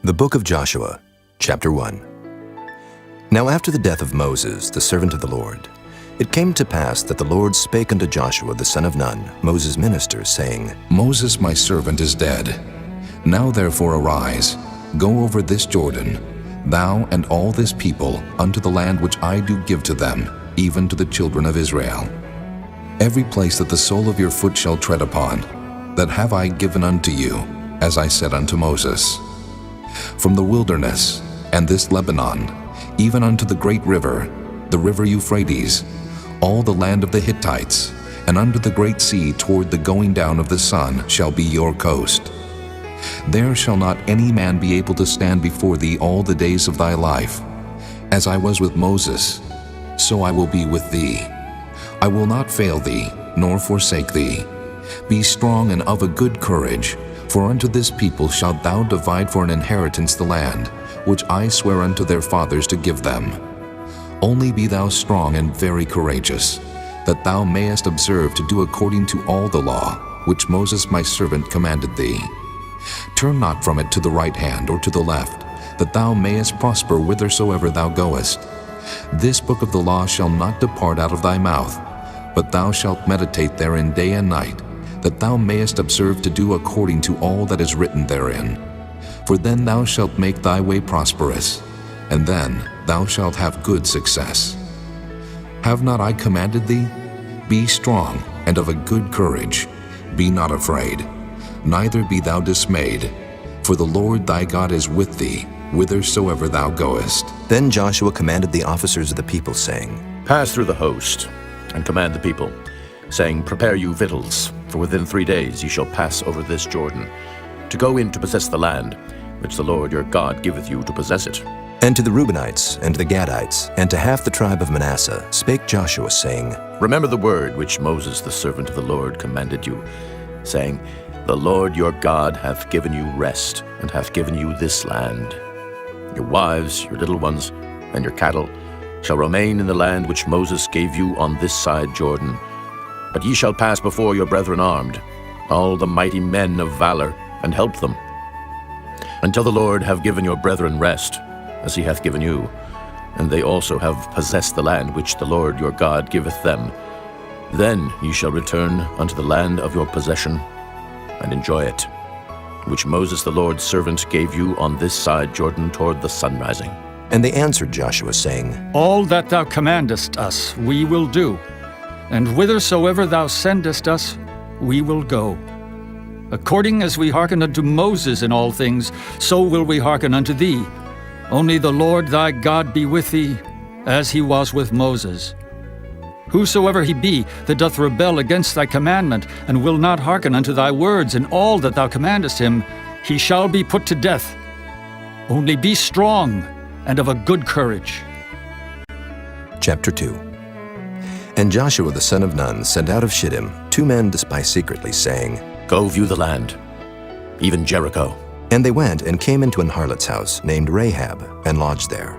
The Book of Joshua, Chapter 1. Now after the death of Moses, the servant of the Lord, it came to pass that the Lord spake unto Joshua the son of Nun, Moses' minister, saying, Moses my servant is dead. Now therefore arise, go over this Jordan, thou and all this people, unto the land which I do give to them, even to the children of Israel. Every place that the sole of your foot shall tread upon, that have I given unto you, as I said unto Moses. From the wilderness, and this Lebanon, even unto the great river, the river Euphrates, all the land of the Hittites, and under the great sea toward the going down of the sun shall be your coast. There shall not any man be able to stand before thee all the days of thy life. As I was with Moses, so I will be with thee. I will not fail thee, nor forsake thee. Be strong and of a good courage, for unto this people shalt thou divide for an inheritance the land, which I swear unto their fathers to give them. Only be thou strong and very courageous, that thou mayest observe to do according to all the law, which Moses my servant commanded thee. Turn not from it to the right hand or to the left, that thou mayest prosper whithersoever thou goest. This book of the law shall not depart out of thy mouth, but thou shalt meditate therein day and night, that thou mayest observe to do according to all that is written therein. For then thou shalt make thy way prosperous, and then thou shalt have good success. Have not I commanded thee? Be strong and of a good courage. Be not afraid, neither be thou dismayed, for the Lord thy God is with thee, whithersoever thou goest. Then Joshua commanded the officers of the people, saying, Pass through the host, and command the people, saying, Prepare you victuals, for within 3 days ye shall pass over this Jordan, to go in to possess the land, which the Lord your God giveth you to possess it. And to the Reubenites, and to the Gadites, and to half the tribe of Manasseh spake Joshua, saying, Remember the word which Moses the servant of the Lord commanded you, saying, The Lord your God hath given you rest, and hath given you this land. Your wives, your little ones, and your cattle shall remain in the land which Moses gave you on this side Jordan. But ye shall pass before your brethren armed, all the mighty men of valor, and help them, until the Lord have given your brethren rest, as he hath given you, and they also have possessed the land which the Lord your God giveth them. Then ye shall return unto the land of your possession, and enjoy it, which Moses the Lord's servant gave you on this side Jordan toward the sun rising. And they answered Joshua, saying, All that thou commandest us we will do, and whithersoever thou sendest us we will go. According as we hearken unto Moses in all things, so will we hearken unto thee. Only the Lord thy God be with thee, as he was with Moses. Whosoever he be that doth rebel against thy commandment, and will not hearken unto thy words in all that thou commandest him, he shall be put to death. Only be strong and of a good courage. Chapter 2. And Joshua the son of Nun sent out of Shittim 2 men to spy secretly, saying, Go view the land, even Jericho. And they went and came into an harlot's house named Rahab, and lodged there.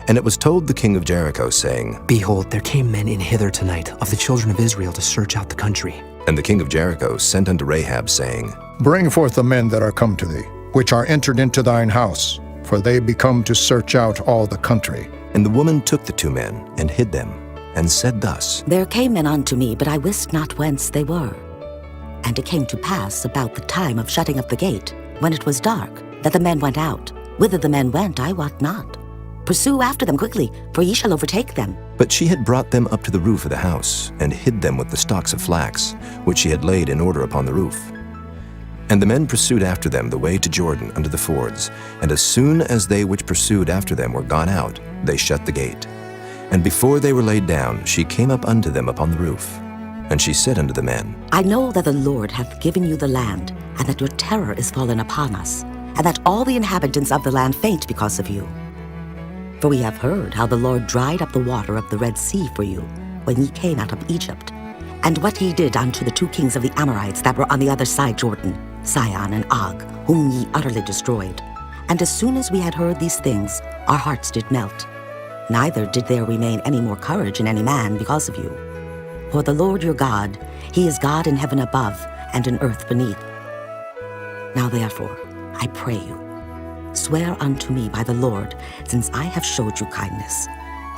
And it was told the king of Jericho, saying, Behold, there came men in hither tonight of the children of Israel to search out the country. And the king of Jericho sent unto Rahab, saying, Bring forth the men that are come to thee, which are entered into thine house, for they be come to search out all the country. And the woman took the 2 men, and hid them, and said thus, There came men unto me, but I wist not whence they were. And it came to pass about the time of shutting up the gate, when it was dark, that the men went out. Whither the men went, I wot not. Pursue after them quickly, for ye shall overtake them. But she had brought them up to the roof of the house, and hid them with the stalks of flax, which she had laid in order upon the roof. And the men pursued after them the way to Jordan unto the fords, and as soon as they which pursued after them were gone out, they shut the gate. And before they were laid down, she came up unto them upon the roof. And she said unto the men, I know that the Lord hath given you the land, and that your terror is fallen upon us, and that all the inhabitants of the land faint because of you. For we have heard how the Lord dried up the water of the Red Sea for you, when ye came out of Egypt, and what he did unto the 2 kings of the Amorites that were on the other side Jordan, Sihon and Og, whom ye utterly destroyed. And as soon as we had heard these things, our hearts did melt. Neither did there remain any more courage in any man because of you. For the Lord your God, he is God in heaven above and in earth beneath. Now therefore, I pray you, Swear unto me by the Lord, since I have showed you kindness,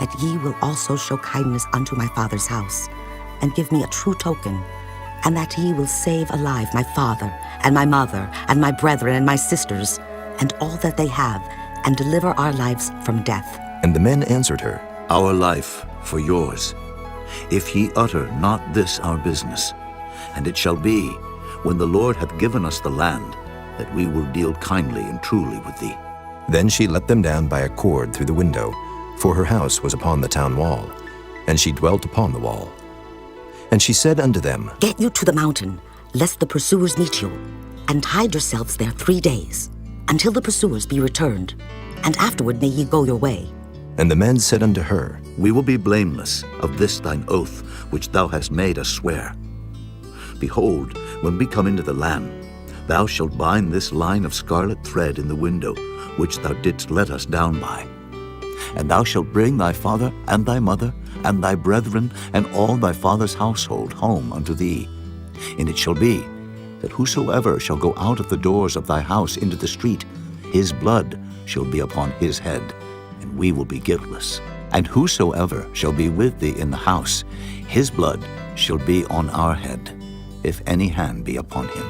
that ye will also show kindness unto my father's house, and give me a true token, and that ye will save alive my father, and my mother, and my brethren, and my sisters, and all that they have, and deliver our lives from death. And the men answered her, Our life for yours, if ye utter not this our business. And it shall be, when the Lord hath given us the land, that we will deal kindly and truly with thee. Then she let them down by a cord through the window, for her house was upon the town wall, and she dwelt upon the wall. And she said unto them, Get you to the mountain, lest the pursuers meet you, and hide yourselves there 3 days, until the pursuers be returned, and afterward may ye go your way. And the men said unto her, We will be blameless of this thine oath, which thou hast made us swear. Behold, when we come into the land, thou shalt bind this line of scarlet thread in the window, which thou didst let us down by. And thou shalt bring thy father and thy mother and thy brethren and all thy father's household home unto thee. And it shall be, that whosoever shall go out of the doors of thy house into the street, his blood shall be upon his head, and we will be guiltless. And whosoever shall be with thee in the house, his blood shall be on our head, if any hand be upon him.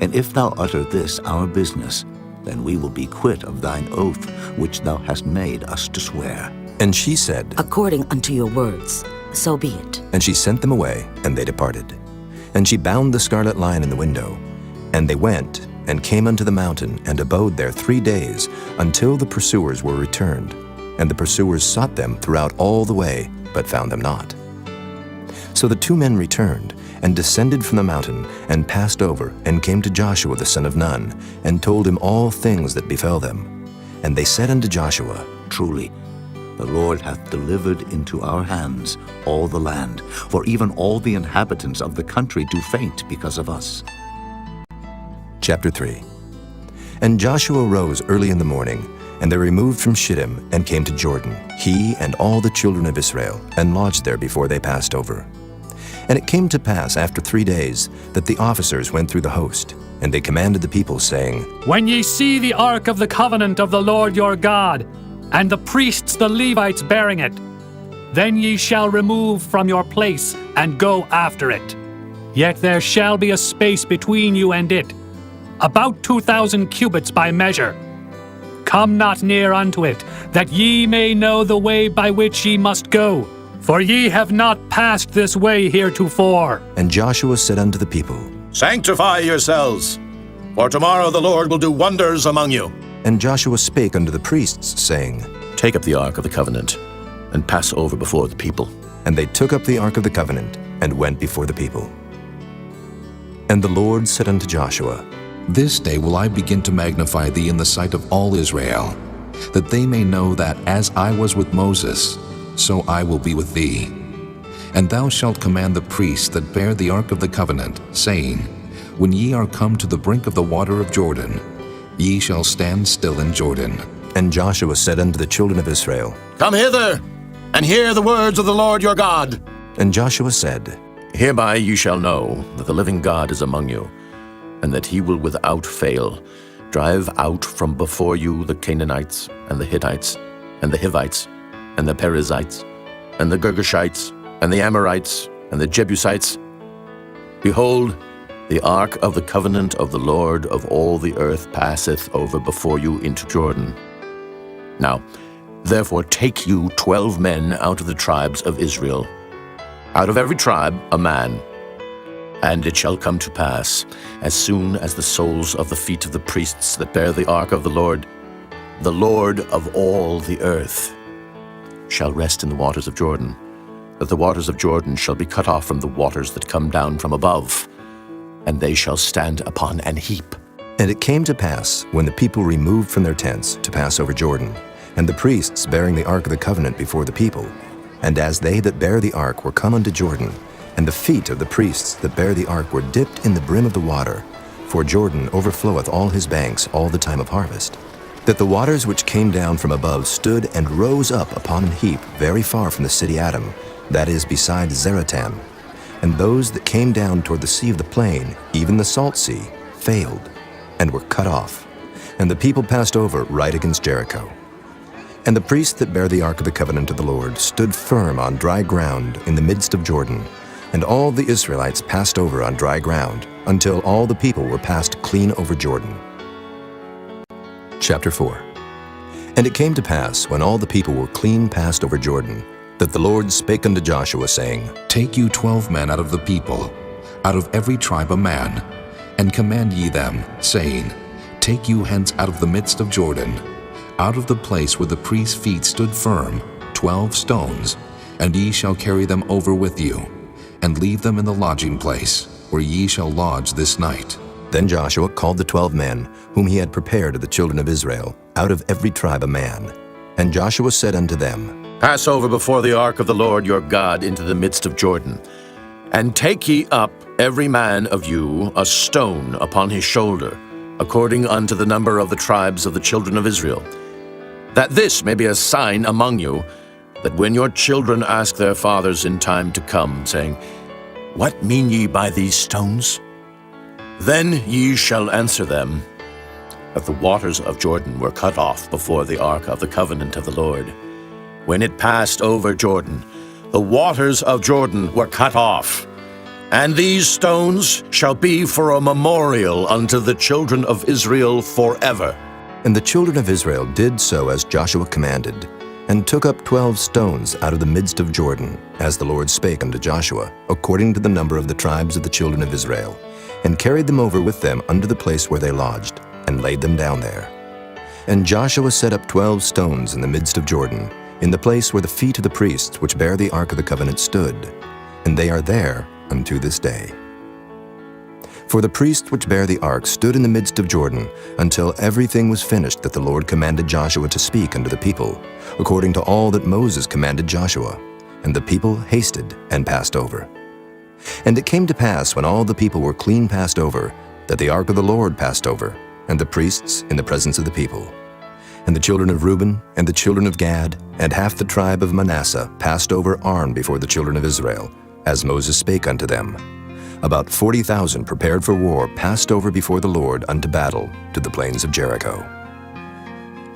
And if thou utter this our business, then we will be quit of thine oath which thou hast made us to swear. And she said, According unto your words, so be it. And she sent them away, and they departed. And she bound the scarlet line in the window. And they went, and came unto the mountain, and abode there 3 days, until the pursuers were returned. And the pursuers sought them throughout all the way, but found them not. So the 2 men returned, and descended from the mountain, and passed over, and came to Joshua the son of Nun, and told him all things that befell them. And they said unto Joshua, Truly, the Lord hath delivered into our hands all the land, for even all the inhabitants of the country do faint because of us. Chapter 3. And Joshua rose early in the morning, and they removed from Shittim, and came to Jordan, he and all the children of Israel, and lodged there before they passed over. And it came to pass after 3 days that the officers went through the host, and they commanded the people, saying, When ye see the ark of the covenant of the Lord your God, and the priests the Levites bearing it, then ye shall remove from your place, and go after it. Yet there shall be a space between you and it, about 2,000 cubits by measure. Come not near unto it, that ye may know the way by which ye must go, for ye have not passed this way heretofore. And Joshua said unto the people, Sanctify yourselves, for tomorrow the Lord will do wonders among you. And Joshua spake unto the priests, saying, Take up the ark of the covenant, and pass over before the people. And they took up the ark of the covenant, and went before the people. And the Lord said unto Joshua, This day will I begin to magnify thee in the sight of all Israel, that they may know that as I was with Moses, so I will be with thee. And thou shalt command the priests that bear the ark of the covenant, saying, When ye are come to the brink of the water of Jordan, ye shall stand still in Jordan. And Joshua said unto the children of Israel, Come hither, and hear the words of the Lord your God. And Joshua said, Hereby you shall know that the living God is among you, and that he will without fail drive out from before you the Canaanites, and the Hittites, and the Hivites, and the Perizzites, and the Girgashites, and the Amorites, and the Jebusites. Behold, the ark of the covenant of the Lord of all the earth passeth over before you into Jordan. Now, therefore take you 12 men out of the tribes of Israel, out of every tribe a man. And it shall come to pass, as soon as the soles of the feet of the priests that bear the ark of the Lord of all the earth, shall rest in the waters of Jordan, that the waters of Jordan shall be cut off from the waters that come down from above, and they shall stand upon an heap. And it came to pass, when the people removed from their tents to pass over Jordan, and the priests bearing the ark of the covenant before the people, and as they that bear the ark were come unto Jordan, and the feet of the priests that bear the ark were dipped in the brim of the water, for Jordan overfloweth all his banks all the time of harvest, that the waters which came down from above stood and rose up upon an heap very far from the city Adam, that is beside Zeratam. And those that came down toward the sea of the plain, even the salt sea, failed, and were cut off. And the people passed over right against Jericho. And the priests that bare the ark of the covenant of the Lord stood firm on dry ground in the midst of Jordan, and all the Israelites passed over on dry ground, until all the people were passed clean over Jordan. Chapter 4. And it came to pass, when all the people were clean passed over Jordan, that the Lord spake unto Joshua, saying, Take you 12 men out of the people, out of every tribe a man, and command ye them, saying, Take you hence out of the midst of Jordan, out of the place where the priest's feet stood firm, 12 stones, and ye shall carry them over with you, and leave them in the lodging place, where ye shall lodge this night. Then Joshua called the 12 men, whom he had prepared of the children of Israel, out of every tribe a man. And Joshua said unto them, Pass over before the ark of the Lord your God into the midst of Jordan, and take ye up every man of you a stone upon his shoulder, according unto the number of the tribes of the children of Israel, that this may be a sign among you, that when your children ask their fathers in time to come, saying, What mean ye by these stones? Then ye shall answer them, that the waters of Jordan were cut off before the ark of the covenant of the Lord. When it passed over Jordan, the waters of Jordan were cut off. And these stones shall be for a memorial unto the children of Israel forever. And the children of Israel did so as Joshua commanded, and took up 12 stones out of the midst of Jordan, as the Lord spake unto Joshua, according to the number of the tribes of the children of Israel, and carried them over with them unto the place where they lodged, and laid them down there. And Joshua set up 12 stones in the midst of Jordan, in the place where the feet of the priests which bear the ark of the covenant stood, and they are there unto this day. For the priests which bear the ark stood in the midst of Jordan, until everything was finished that the Lord commanded Joshua to speak unto the people, according to all that Moses commanded Joshua. And the people hasted and passed over. And it came to pass, when all the people were clean passed over, that the ark of the Lord passed over, and the priests in the presence of the people. And the children of Reuben, and the children of Gad, and half the tribe of Manasseh passed over armed before the children of Israel, as Moses spake unto them. About 40,000 prepared for war passed over before the Lord unto battle to the plains of Jericho.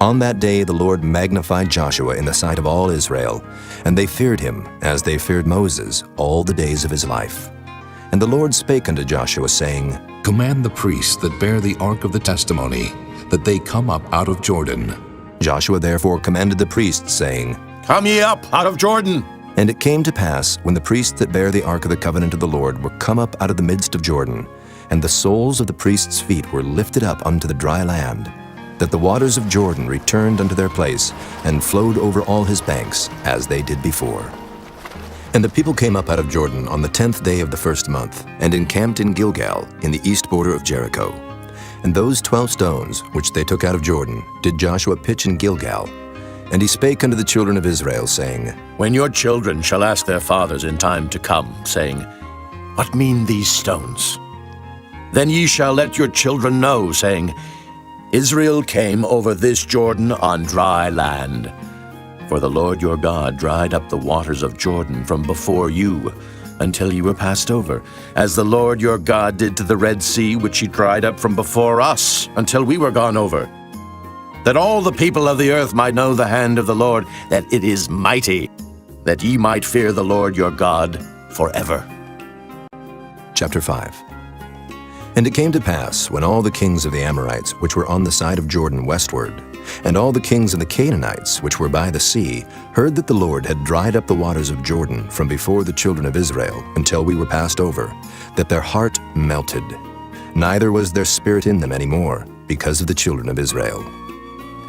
On that day the Lord magnified Joshua in the sight of all Israel, and they feared him as they feared Moses all the days of his life. And the Lord spake unto Joshua, saying, Command the priests that bear the ark of the testimony, that they come up out of Jordan. Joshua therefore commanded the priests, saying, Come ye up out of Jordan. And it came to pass, when the priests that bear the ark of the covenant of the Lord were come up out of the midst of Jordan, and the soles of the priests' feet were lifted up unto the dry land, that the waters of Jordan returned unto their place, and flowed over all his banks, as they did before. And the people came up out of Jordan on the 10th day of the first month, and encamped in Gilgal, in the east border of Jericho. And those 12 stones, which they took out of Jordan, did Joshua pitch in Gilgal. And he spake unto the children of Israel, saying, When your children shall ask their fathers in time to come, saying, What mean these stones? Then ye shall let your children know, saying, Israel came over this Jordan on dry land. For the Lord your God dried up the waters of Jordan from before you, until ye were passed over, as the Lord your God did to the Red Sea, which he dried up from before us, until we were gone over. That all the people of the earth might know the hand of the Lord, that it is mighty, that ye might fear the Lord your God forever. Chapter 5. And it came to pass, when all the kings of the Amorites, which were on the side of Jordan westward, and all the kings of the Canaanites, which were by the sea, heard that the Lord had dried up the waters of Jordan from before the children of Israel, until we were passed over, that their heart melted. Neither was there spirit in them any more, because of the children of Israel.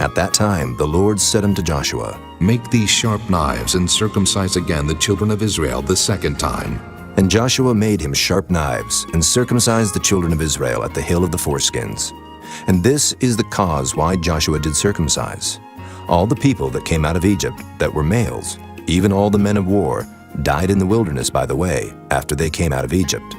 At that time the Lord said unto Joshua, Make these sharp knives, and circumcise again the children of Israel the second time. And Joshua made him sharp knives, and circumcised the children of Israel at the hill of the foreskins. And this is the cause why Joshua did circumcise. All the people that came out of Egypt that were males, even all the men of war, died in the wilderness by the way, after they came out of Egypt.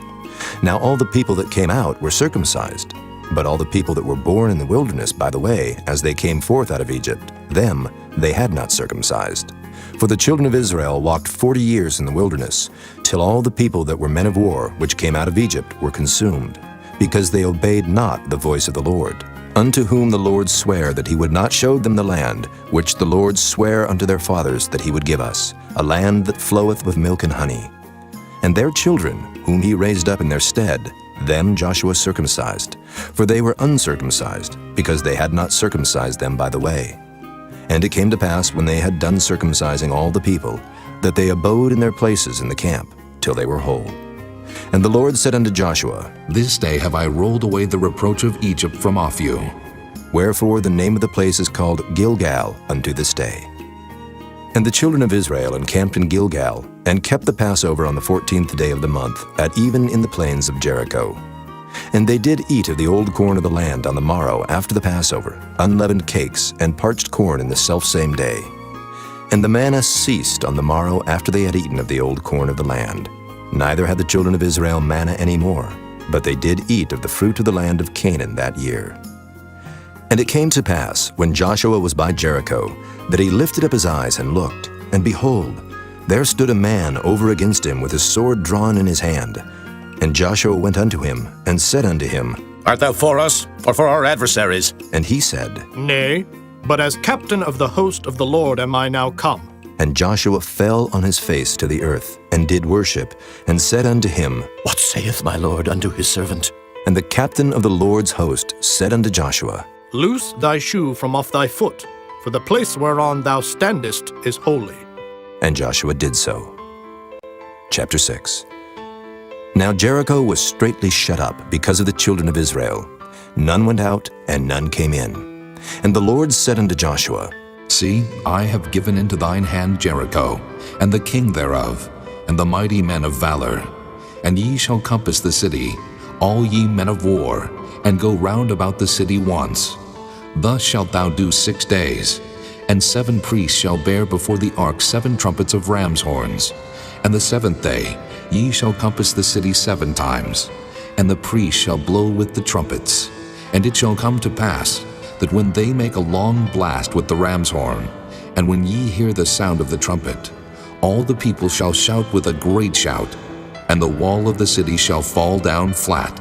Now all the people that came out were circumcised, but all the people that were born in the wilderness by the way, as they came forth out of Egypt, them they had not circumcised. For the children of Israel walked 40 years in the wilderness, till all the people that were men of war, which came out of Egypt, were consumed, because they obeyed not the voice of the Lord, unto whom the Lord sware that he would not show them the land, which the Lord sware unto their fathers that he would give us, a land that floweth with milk and honey. And their children, whom he raised up in their stead, them Joshua circumcised, for they were uncircumcised, because they had not circumcised them by the way. And it came to pass, when they had done circumcising all the people, that they abode in their places in the camp, till they were whole. And the Lord said unto Joshua, This day have I rolled away the reproach of Egypt from off you. Wherefore the name of the place is called Gilgal unto this day. And the children of Israel encamped in Gilgal, and kept the Passover on the 14th day of the month, at even in the plains of Jericho. And they did eat of the old corn of the land on the morrow after the Passover, unleavened cakes, and parched corn in the selfsame day. And the manna ceased on the morrow after they had eaten of the old corn of the land. Neither had the children of Israel manna any more, but they did eat of the fruit of the land of Canaan that year. And it came to pass, when Joshua was by Jericho, that he lifted up his eyes and looked, and behold, there stood a man over against him with his sword drawn in his hand. And Joshua went unto him, and said unto him, Art thou for us, or for our adversaries? And he said, Nay, but as captain of the host of the Lord am I now come. And Joshua fell on his face to the earth, and did worship, and said unto him, What saith my Lord unto his servant? And the captain of the Lord's host said unto Joshua, Loose thy shoe from off thy foot, for the place whereon thou standest is holy. And Joshua did so. Chapter 6. Now Jericho was straitly shut up because of the children of Israel. None went out, and none came in. And the Lord said unto Joshua, See, I have given into thine hand Jericho, and the king thereof, and the mighty men of valor. And ye shall compass the city, all ye men of war, and go round about the city once. Thus shalt thou do 6 days. And 7 priests shall bear before the ark 7 trumpets of ram's horns. And the 7th day ye shall compass the city 7 times. And the priests shall blow with the trumpets. And it shall come to pass, that when they make a long blast with the ram's horn, and when ye hear the sound of the trumpet, all the people shall shout with a great shout, and the wall of the city shall fall down flat,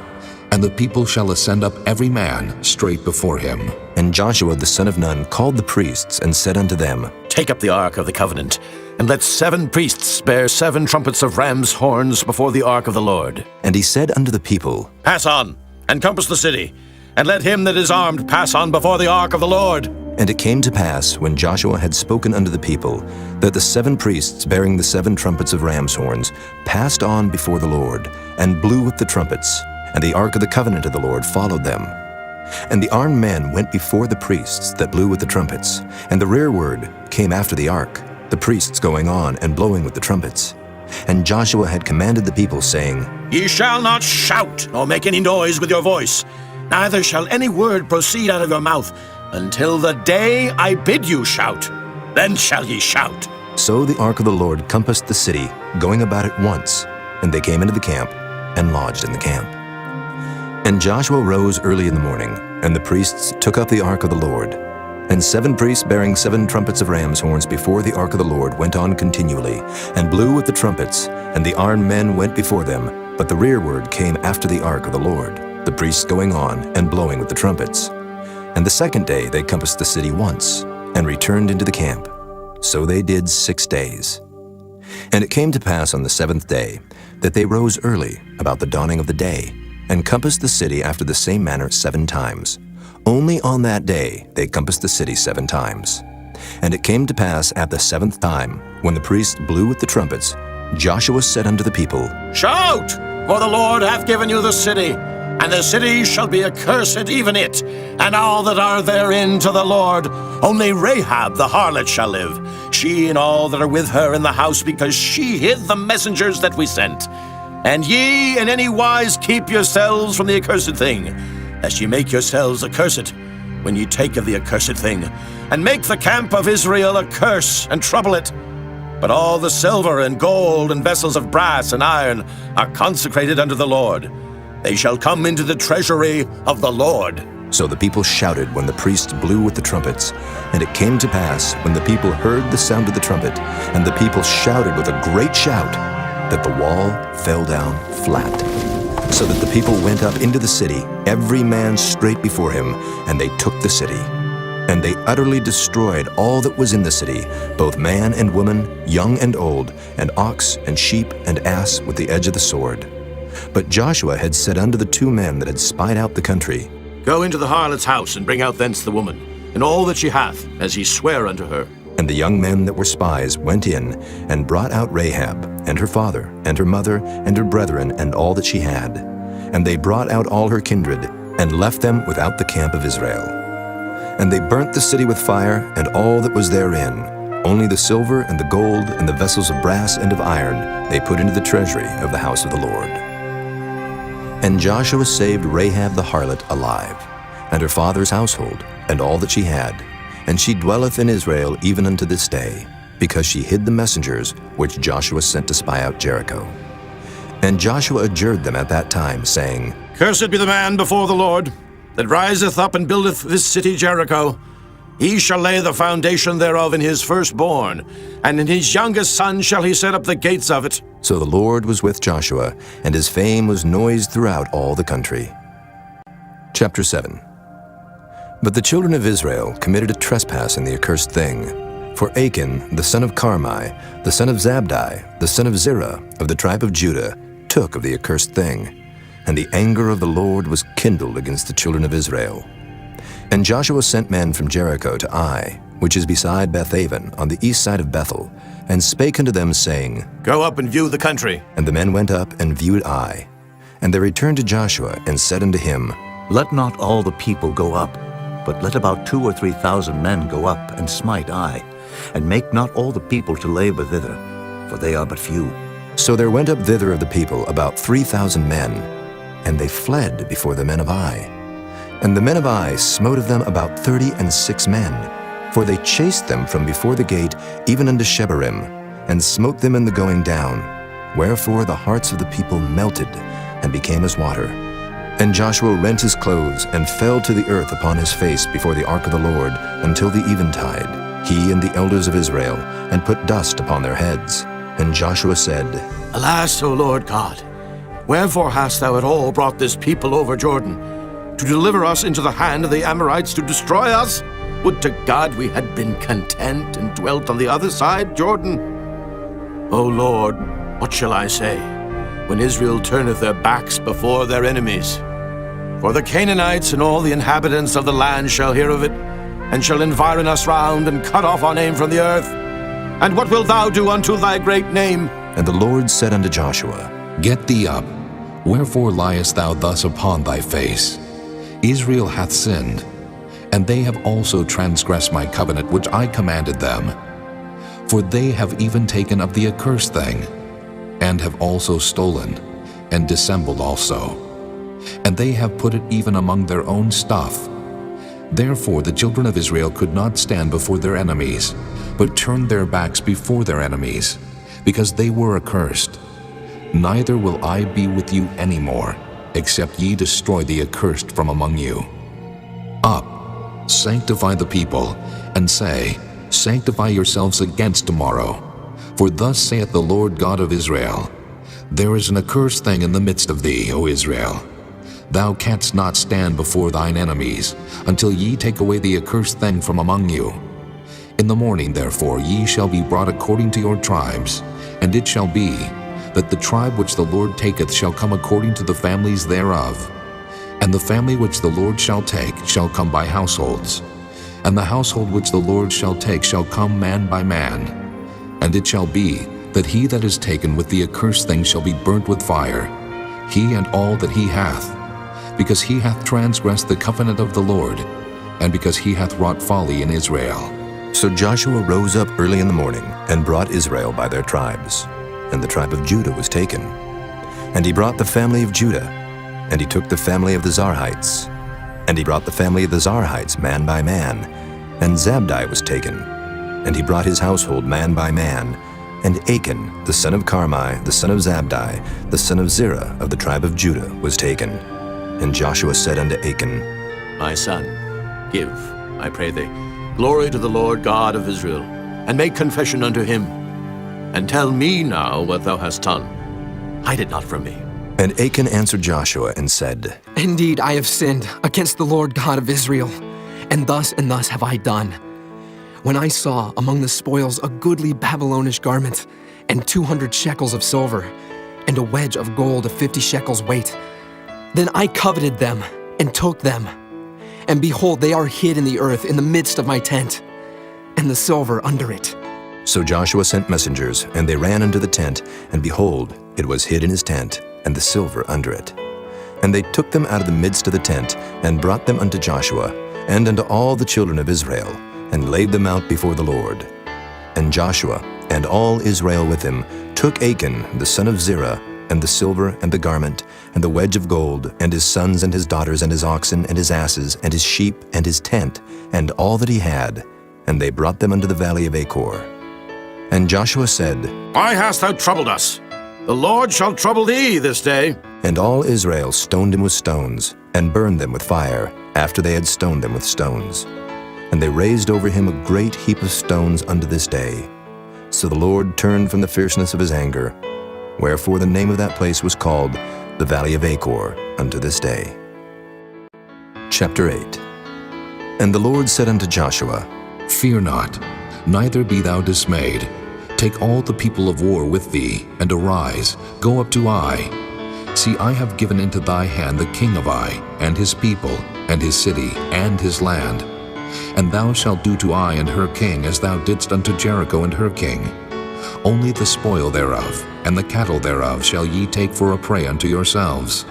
and the people shall ascend up every man straight before him. And Joshua the son of Nun called the priests, and said unto them, Take up the ark of the covenant, and let 7 priests bear 7 trumpets of ram's horns before the ark of the Lord. And he said unto the people, Pass on, and compass the city, and let him that is armed pass on before the ark of the Lord. And it came to pass, when Joshua had spoken unto the people, that the 7 priests bearing the 7 trumpets of ram's horns passed on before the Lord, and blew with the trumpets, and the ark of the covenant of the Lord followed them. And the armed men went before the priests that blew with the trumpets, and the rearward came after the ark, the priests going on and blowing with the trumpets. And Joshua had commanded the people, saying, Ye shall not shout, nor make any noise with your voice, neither shall any word proceed out of your mouth, until the day I bid you shout. Then shall ye shout. So the ark of the Lord compassed the city, going about it once, and they came into the camp, and lodged in the camp. And Joshua rose early in the morning, and the priests took up the ark of the Lord. And 7 priests bearing 7 trumpets of ram's horns before the ark of the Lord went on continually, and blew with the trumpets, and the armed men went before them, but the rearward came after the ark of the Lord, the priests going on and blowing with the trumpets. And the 2nd day they compassed the city once, and returned into the camp. So they did 6 days. And it came to pass on the 7th day, that they rose early, about the dawning of the day, and compassed the city after the same manner 7 times. Only on that day they compassed the city 7 times. And it came to pass at the 7th time, when the priests blew with the trumpets, Joshua said unto the people, Shout, for the Lord hath given you the city, and the city shall be accursed, even it, and all that are therein to the Lord. Only Rahab the harlot shall live, she and all that are with her in the house, because she hid the messengers that we sent. And ye in any wise keep yourselves from the accursed thing, lest ye make yourselves accursed when ye take of the accursed thing, and make the camp of Israel a curse, and trouble it. But all the silver and gold and vessels of brass and iron are consecrated unto the Lord. They shall come into the treasury of the Lord. So the people shouted when the priests blew with the trumpets. And it came to pass, when the people heard the sound of the trumpet, and the people shouted with a great shout, that the wall fell down flat. so that the people went up into the city, every man straight before him, and they took the city. And they utterly destroyed all that was in the city, both man and woman, young and old, and ox and sheep and ass with the edge of the sword. But Joshua had said unto the 2 men that had spied out the country, Go into the harlot's house, and bring out thence the woman, and all that she hath, as ye swear unto her. And the young men that were spies went in, and brought out Rahab, and her father, and her mother, and her brethren, and all that she had. And they brought out all her kindred, and left them without the camp of Israel. And they burnt the city with fire, and all that was therein. Only the silver and the gold and the vessels of brass and of iron they put into the treasury of the house of the Lord. And Joshua saved Rahab the harlot alive, and her father's household, and all that she had. And she dwelleth in Israel even unto this day, because she hid the messengers which Joshua sent to spy out Jericho. And Joshua adjured them at that time, saying, Cursed be the man before the Lord, that riseth up and buildeth this city Jericho. He shall lay the foundation thereof in his firstborn, and in his youngest son shall he set up the gates of it. So the Lord was with Joshua, and his fame was noised throughout all the country. Chapter 7. But the children of Israel committed a trespass in the accursed thing. For Achan, the son of Carmi, the son of Zabdi, the son of Zerah, of the tribe of Judah, took of the accursed thing. And the anger of the Lord was kindled against the children of Israel. And Joshua sent men from Jericho to Ai, which is beside Bethaven, on the east side of Bethel, and spake unto them, saying, Go up and view the country. And the men went up and viewed Ai. And they returned to Joshua, and said unto him, Let not all the people go up, but let about 2,000 or 3,000 men go up and smite Ai, and make not all the people to labor thither, for they are but few. So there went up thither of the people about 3,000 men, and they fled before the men of Ai. And the men of Ai smote of them about 36 men, for they chased them from before the gate even unto Shebarim, and smote them in the going down. Wherefore the hearts of the people melted, and became as water. And Joshua rent his clothes, and fell to the earth upon his face before the ark of the Lord, until the eventide, he and the elders of Israel, and put dust upon their heads. And Joshua said, Alas, O Lord God, wherefore hast thou at all brought this people over Jordan, to deliver us into the hand of the Amorites to destroy us? Would to God we had been content and dwelt on the other side Jordan. O Lord, what shall I say, when Israel turneth their backs before their enemies? For the Canaanites and all the inhabitants of the land shall hear of it, and shall environ us round, and cut off our name from the earth. And what wilt thou do unto thy great name? And the Lord said unto Joshua, Get thee up. Wherefore liest thou thus upon thy face? Israel hath sinned, and they have also transgressed my covenant which I commanded them. For they have even taken of the accursed thing, and have also stolen, and dissembled also. And they have put it even among their own stuff. Therefore the children of Israel could not stand before their enemies, but turned their backs before their enemies, because they were accursed. Neither will I be with you any more, except ye destroy the accursed from among you. Up, sanctify the people, and say, Sanctify yourselves against tomorrow. For thus saith the Lord God of Israel, There is an accursed thing in the midst of thee, O Israel. Thou canst not stand before thine enemies, until ye take away the accursed thing from among you. In the morning, therefore, ye shall be brought according to your tribes, and it shall be, that the tribe which the Lord taketh shall come according to the families thereof. And the family which the Lord shall take shall come by households. And the household which the Lord shall take shall come man by man. And it shall be, that he that is taken with the accursed thing shall be burnt with fire, he and all that he hath, because he hath transgressed the covenant of the Lord, and because he hath wrought folly in Israel. So Joshua rose up early in the morning, and brought Israel by their tribes. And the tribe of Judah was taken. And he brought the family of Judah, and he took the family of the Zarhites. And he brought the family of the Zarhites man by man, and Zabdi was taken. And he brought his household man by man, and Achan, the son of Carmi, the son of Zabdi, the son of Zerah of the tribe of Judah, was taken. And Joshua said unto Achan, My son, give, I pray thee, glory to the Lord God of Israel, and make confession unto him. And tell me now what thou hast done. Hide it not from me. And Achan answered Joshua and said, Indeed, I have sinned against the Lord God of Israel, and thus have I done. When I saw among the spoils a goodly Babylonish garment, and 200 shekels of silver, and a wedge of gold of 50 shekels weight, then I coveted them and took them. And behold, they are hid in the earth in the midst of my tent, and the silver under it. So Joshua sent messengers, and they ran unto the tent, and behold, it was hid in his tent, and the silver under it. And they took them out of the midst of the tent, and brought them unto Joshua, and unto all the children of Israel, and laid them out before the Lord. And Joshua, and all Israel with him, took Achan the son of Zerah, and the silver, and the garment, and the wedge of gold, and his sons, and his daughters, and his oxen, and his asses, and his sheep, and his tent, and all that he had, and they brought them unto the valley of Achor. And Joshua said, Why hast thou troubled us? The Lord shall trouble thee this day. And all Israel stoned him with stones, and burned them with fire, after they had stoned them with stones. And they raised over him a great heap of stones unto this day. So the Lord turned from the fierceness of his anger, wherefore the name of that place was called the Valley of Achor unto this day. Chapter 8. And the Lord said unto Joshua, Fear not, neither be thou dismayed. Take all the people of war with thee, and arise, go up to Ai. See, I have given into thy hand the king of Ai, and his people, and his city, and his land. And thou shalt do to Ai and her king as thou didst unto Jericho and her king. Only the spoil thereof, and the cattle thereof shall ye take for a prey unto yourselves.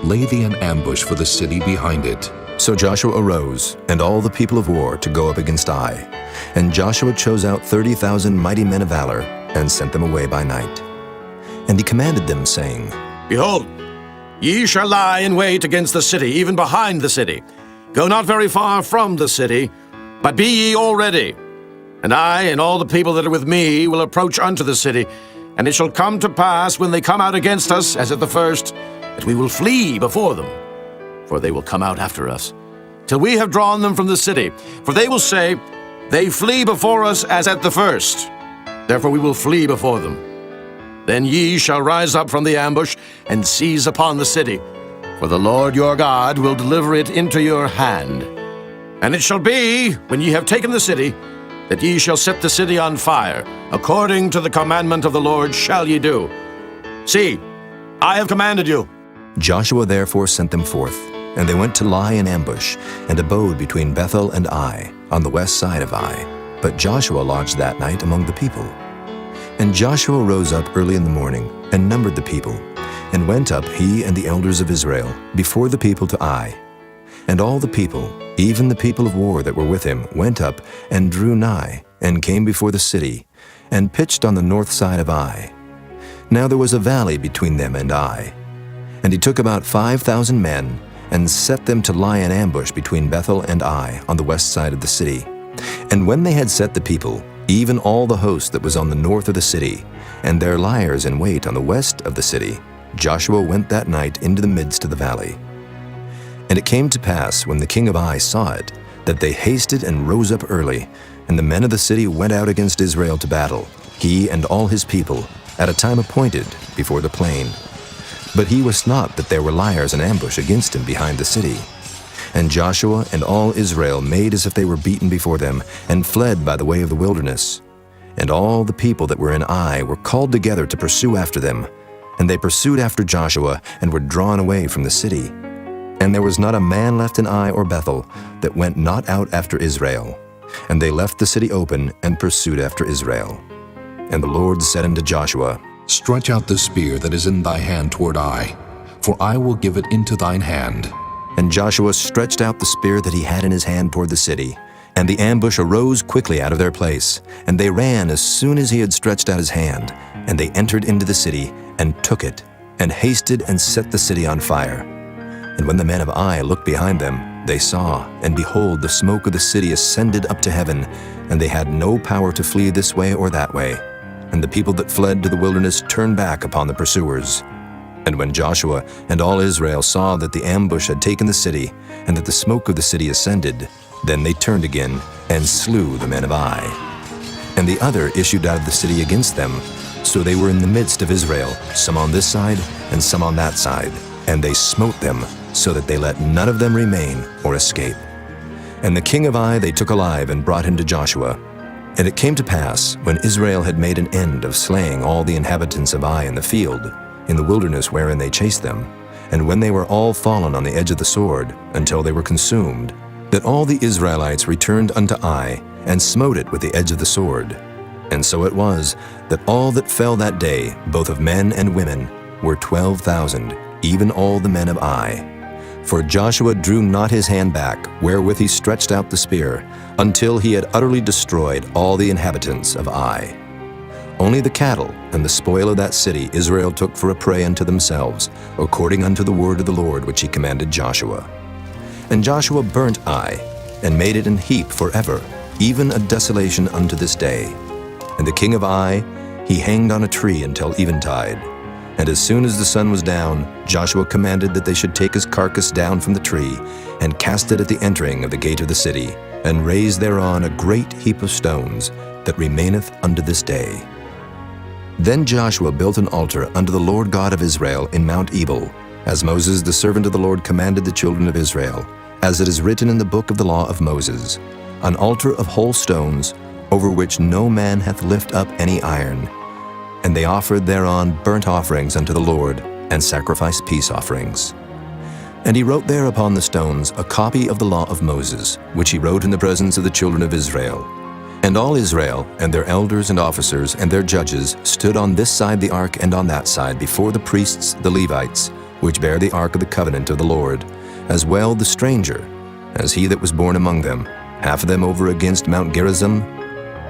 Lay thee an ambush for the city behind it. So Joshua arose, and all the people of war, to go up against Ai. And Joshua chose out 30,000 mighty men of valor, and sent them away by night. And he commanded them, saying, Behold, ye shall lie in wait against the city, even behind the city. Go not very far from the city, but be ye all ready. And I and all the people that are with me will approach unto the city. And it shall come to pass, when they come out against us, as at the first, that we will flee before them. For they will come out after us, till we have drawn them from the city. For they will say, They flee before us as at the first. Therefore we will flee before them. Then ye shall rise up from the ambush, and seize upon the city. For the Lord your God will deliver it into your hand. And it shall be, when ye have taken the city, that ye shall set the city on fire. According to the commandment of the Lord shall ye do. See, I have commanded you. Joshua therefore sent them forth, and they went to lie in ambush, and abode between Bethel and Ai, on the west side of Ai. But Joshua lodged that night among the people. And Joshua rose up early in the morning, and numbered the people, and went up, he and the elders of Israel, before the people to Ai. And all the people, even the people of war that were with him, went up, and drew nigh, and came before the city, and pitched on the north side of Ai. Now there was a valley between them and Ai. And he took about 5,000 men, and set them to lie in ambush between Bethel and Ai, on the west side of the city. And when they had set the people, even all the host that was on the north of the city, and their liers in wait on the west of the city, Joshua went that night into the midst of the valley. And it came to pass, when the king of Ai saw it, that they hasted and rose up early, and the men of the city went out against Israel to battle, he and all his people, at a time appointed, before the plain. But he wist not that there were liers in ambush against him behind the city. And Joshua and all Israel made as if they were beaten before them, and fled by the way of the wilderness. And all the people that were in Ai were called together to pursue after them. And they pursued after Joshua, and were drawn away from the city. And there was not a man left in Ai or Bethel that went not out after Israel. And they left the city open, and pursued after Israel. And the Lord said unto Joshua, Stretch out the spear that is in thy hand toward Ai, for I will give it into thine hand. And Joshua stretched out the spear that he had in his hand toward the city. And the ambush arose quickly out of their place. And they ran as soon as he had stretched out his hand. And they entered into the city, and took it, and hasted and set the city on fire. And when the men of Ai looked behind them, they saw, and behold, the smoke of the city ascended up to heaven, and they had no power to flee this way or that way. And the people that fled to the wilderness turned back upon the pursuers. And when Joshua and all Israel saw that the ambush had taken the city, and that the smoke of the city ascended, then they turned again, and slew the men of Ai. And the other issued out of the city against them. So they were in the midst of Israel, some on this side, and some on that side, and they smote them, so that they let none of them remain or escape. And the king of Ai they took alive and brought him to Joshua. And it came to pass, when Israel had made an end of slaying all the inhabitants of Ai in the field, in the wilderness wherein they chased them, and when they were all fallen on the edge of the sword, until they were consumed, that all the Israelites returned unto Ai, and smote it with the edge of the sword. And so it was, that all that fell that day, both of men and women, were 12,000, even all the men of Ai. For Joshua drew not his hand back, wherewith he stretched out the spear, until he had utterly destroyed all the inhabitants of Ai. Only the cattle and the spoil of that city Israel took for a prey unto themselves, according unto the word of the Lord which he commanded Joshua. And Joshua burnt Ai, and made it an heap forever, even a desolation unto this day. And the king of Ai he hanged on a tree until eventide. And as soon as the sun was down, Joshua commanded that they should take his carcass down from the tree, and cast it at the entering of the gate of the city, and raise thereon a great heap of stones, that remaineth unto this day. Then Joshua built an altar unto the Lord God of Israel in Mount Ebal, as Moses the servant of the Lord commanded the children of Israel, as it is written in the book of the law of Moses, an altar of whole stones, over which no man hath lift up any iron. And they offered thereon burnt offerings unto the Lord, and sacrificed peace offerings. And he wrote there upon the stones a copy of the law of Moses, which he wrote in the presence of the children of Israel. And all Israel, and their elders and officers, and their judges, stood on this side the ark and on that side before the priests the Levites, which bear the ark of the covenant of the Lord, as well the stranger, as he that was born among them, half of them over against Mount Gerizim,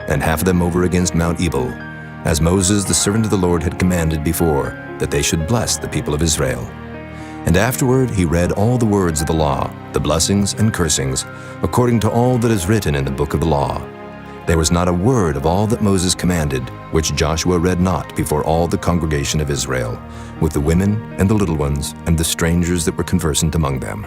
and half of them over against Mount Ebal, as Moses the servant of the Lord had commanded before, that they should bless the people of Israel. And afterward he read all the words of the law, the blessings and cursings, according to all that is written in the book of the law. There was not a word of all that Moses commanded, which Joshua read not before all the congregation of Israel, with the women and the little ones and the strangers that were conversant among them.